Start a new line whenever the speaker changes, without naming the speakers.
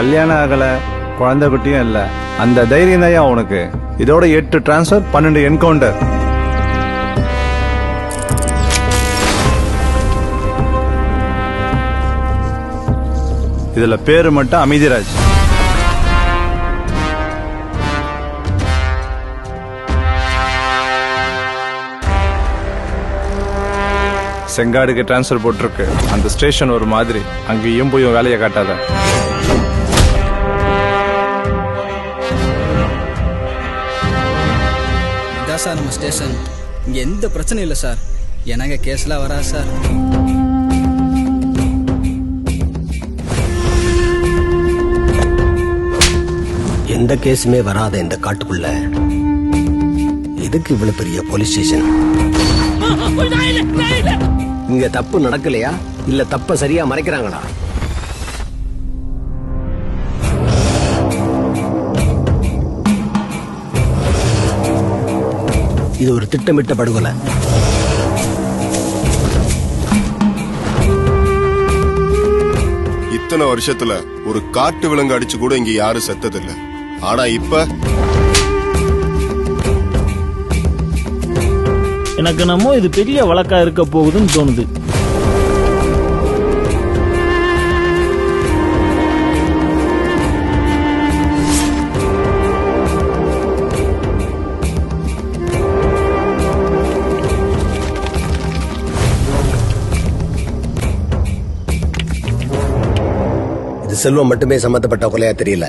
கல்யாணம் ஆகல, குழந்தை குட்டியும் இல்ல. அந்த தைரியம் தான் உனக்கு. இதோட 8 டிரான்ஸ்ஃபர், 12 என்கவுண்டர். இதுல பேரு மட்டும் அமைதிராஜ். செங்காடுக்கு டிரான்ஸ்ஃபர் போட்டிருக்கு. அந்த ஸ்டேஷன் ஒரு மாதிரி, அங்கேயும் போய் வேலையை காட்டாத.
இதான் சார் நம்ம ஸ்டேஷன். இங்க எந்த பிரச்சனையும் இல்லை சார். எனக்கு கேஸ்லாம் வரா சார்.
எந்த கேஸுமே வராத இந்த காட்டுக்குள்ள எதுக்கு இவ்வளவு பெரிய போலீஸ் ஸ்டேஷன்? இங்க தப்பு நடக்கலையா இல்ல தப்ப சரியா மறைக்கிறாங்களா? இது ஒரு திட்டமிட்ட படுகொலை.
இத்தனை வருஷத்துல ஒரு காட்டு விலங்கு அடிச்சு கூட இங்க யாரும் செத்ததில்லை. ஆனா இப்ப
எனக்கு நம்ம இது பெரிய வழக்கா இருக்க போகுதுன்னு தோணுது.
இது செல்வம் மட்டுமே சம்பந்தப்பட்ட கொலையா தெரியல.